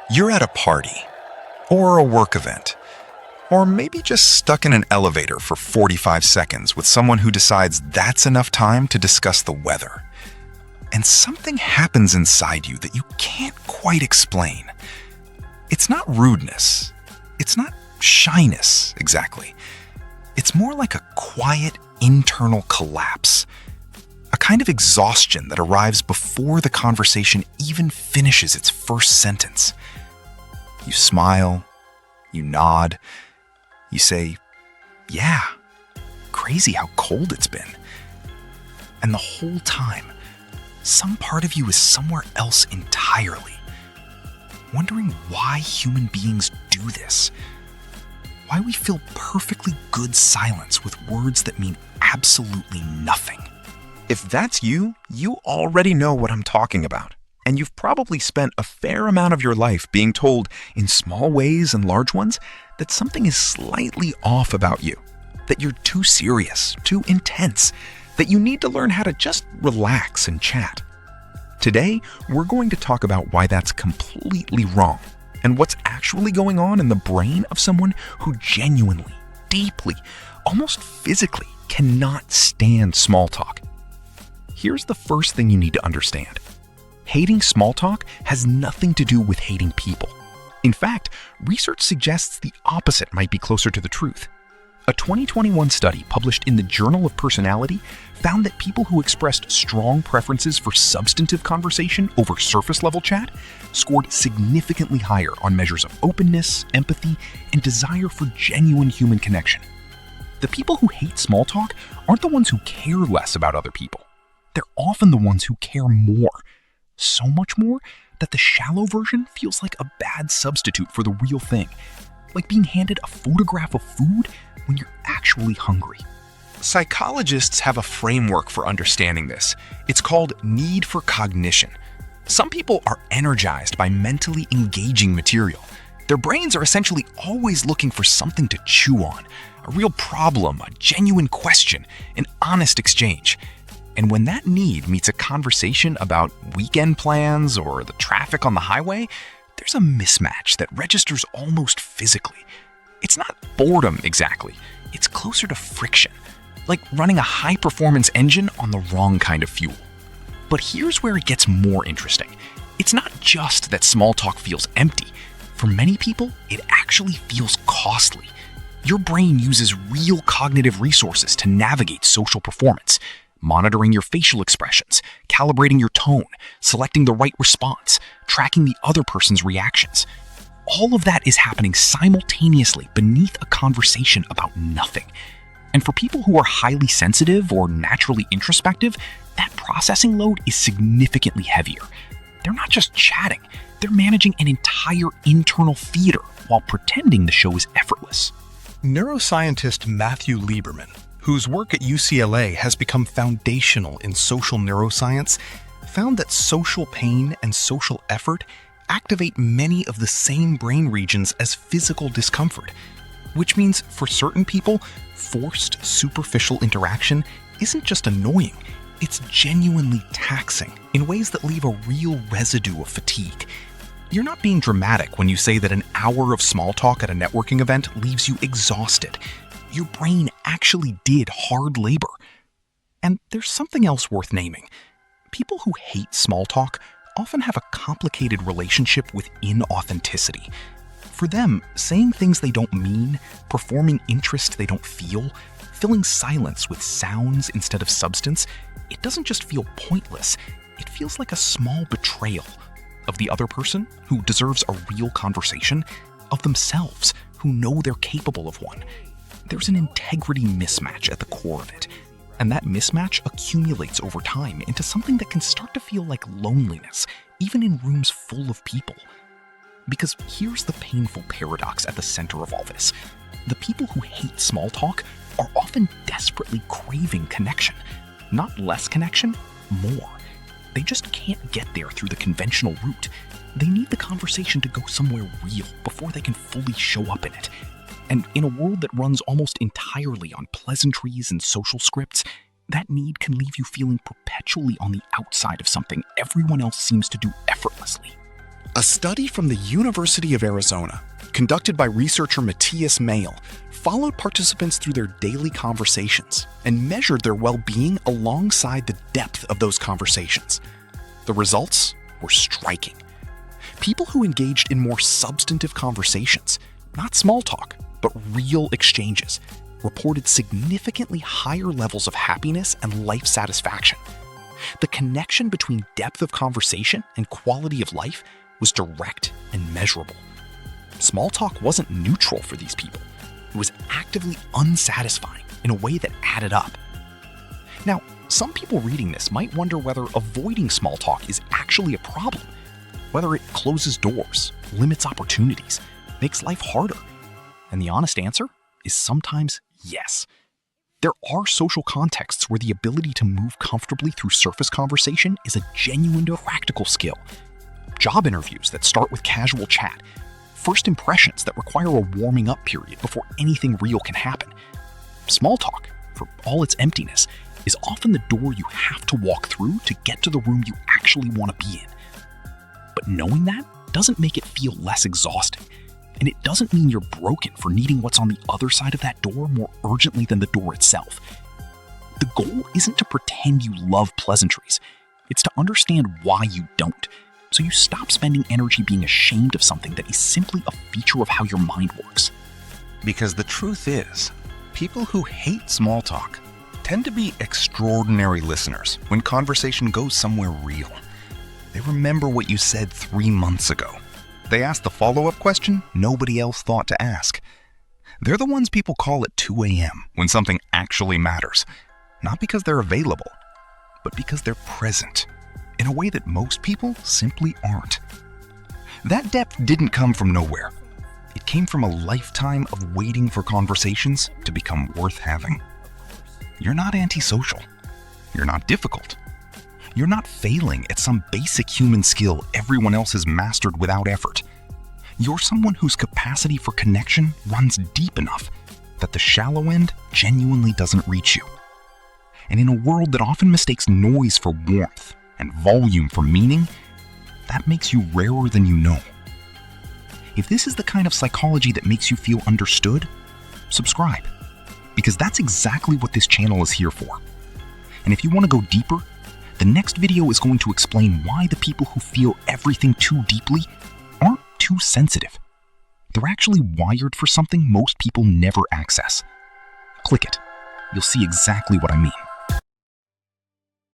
You're at a party, or a work event, or maybe just stuck in an elevator for 45 seconds with someone who decides that's enough time to discuss the weather. And something happens inside you that you can't quite explain. It's not rudeness. It's not shyness, exactly. It's more like a quiet internal collapse. A kind of exhaustion that arrives before the conversation even finishes its first sentence. You smile, you nod, you say, "Yeah, crazy how cold it's been." And the whole time, some part of you is somewhere else entirely, wondering why human beings do this. Why we fill perfectly good silence with words that mean absolutely nothing. If that's you, you already know what I'm talking about. And you've probably spent a fair amount of your life being told, in small ways and large ones, that something is slightly off about you. That you're too serious, too intense, that you need to learn how to just relax and chat. Today, we're going to talk about why that's completely wrong, and what's actually going on in the brain of someone who genuinely, deeply, almost physically cannot stand small talk. Here's the first thing you need to understand. Hating small talk has nothing to do with hating people. In fact, research suggests the opposite might be closer to the truth. A 2021 study published in the Journal of Personality found that people who expressed strong preferences for substantive conversation over surface-level chat scored significantly higher on measures of openness, empathy, and desire for genuine human connection. The people who hate small talk aren't the ones who care less about other people. They're often the ones who care more. So much more that the shallow version feels like a bad substitute for the real thing. Like being handed a photograph of food when you're actually hungry. Psychologists have a framework for understanding this. It's called need for cognition. Some people are energized by mentally engaging material. Their brains are essentially always looking for something to chew on, a real problem, a genuine question, an honest exchange. And when that need meets a conversation about weekend plans or the traffic on the highway, there's a mismatch that registers almost physically. It's not boredom exactly, it's closer to friction, like running a high-performance engine on the wrong kind of fuel. But here's where it gets more interesting. It's not just that small talk feels empty. For many people, it actually feels costly. Your brain uses real cognitive resources to navigate social performance. Monitoring your facial expressions, calibrating your tone, selecting the right response, tracking the other person's reactions. All of that is happening simultaneously beneath a conversation about nothing. And for people who are highly sensitive or naturally introspective, that processing load is significantly heavier. They're not just chatting, they're managing an entire internal theater while pretending the show is effortless. Neuroscientist Matthew Lieberman, whose work at UCLA has become foundational in social neuroscience, found that social pain and social effort activate many of the same brain regions as physical discomfort, which means for certain people, forced superficial interaction isn't just annoying, it's genuinely taxing in ways that leave a real residue of fatigue. You're not being dramatic when you say that an hour of small talk at a networking event leaves you exhausted. Your brain actually did hard labor. And there's something else worth naming. People who hate small talk often have a complicated relationship with inauthenticity. For them, saying things they don't mean, performing interest they don't feel, filling silence with sounds instead of substance, it doesn't just feel pointless, it feels like a small betrayal of the other person who deserves a real conversation, of themselves who know they're capable of one. There's an integrity mismatch at the core of it, and that mismatch accumulates over time into something that can start to feel like loneliness, even in rooms full of people. Because here's the painful paradox at the center of all this. The people who hate small talk are often desperately craving connection. Not less connection, more. They just can't get there through the conventional route. They need the conversation to go somewhere real before they can fully show up in it. And in a world that runs almost entirely on pleasantries and social scripts, that need can leave you feeling perpetually on the outside of something everyone else seems to do effortlessly. A study from the University of Arizona, conducted by researcher Matthias Mayle, followed participants through their daily conversations and measured their well-being alongside the depth of those conversations. The results were striking. People who engaged in more substantive conversations, not small talk, but real exchanges, reported significantly higher levels of happiness and life satisfaction. The connection between depth of conversation and quality of life was direct and measurable. Small talk wasn't neutral for these people. It was actively unsatisfying in a way that added up. Now, some people reading this might wonder whether avoiding small talk is actually a problem, whether it closes doors, limits opportunities, makes life harder. And the honest answer is sometimes yes. There are social contexts where the ability to move comfortably through surface conversation is a genuine practical skill. Job interviews that start with casual chat, first impressions that require a warming up period before anything real can happen. Small talk, for all its emptiness, is often the door you have to walk through to get to the room you actually want to be in. But knowing that doesn't make it feel less exhausting. And it doesn't mean you're broken for needing what's on the other side of that door more urgently than the door itself. The goal isn't to pretend you love pleasantries. It's to understand why you don't, so you stop spending energy being ashamed of something that is simply a feature of how your mind works. Because the truth is, people who hate small talk tend to be extraordinary listeners when conversation goes somewhere real. They remember what you said 3 months ago. They ask the follow-up question nobody else thought to ask. They're the ones people call at 2 a.m. when something actually matters, not because they're available, but because they're present in a way that most people simply aren't. That depth didn't come from nowhere. It came from a lifetime of waiting for conversations to become worth having. You're not antisocial. You're not difficult. You're not failing at some basic human skill everyone else has mastered without effort. You're someone whose capacity for connection runs deep enough that the shallow end genuinely doesn't reach you. And in a world that often mistakes noise for warmth and volume for meaning, that makes you rarer than you know. If this is the kind of psychology that makes you feel understood, subscribe, because that's exactly what this channel is here for. And if you want to go deeper, the next video is going to explain why the people who feel everything too deeply aren't too sensitive. They're actually wired for something most people never access. Click it. You'll see exactly what I mean.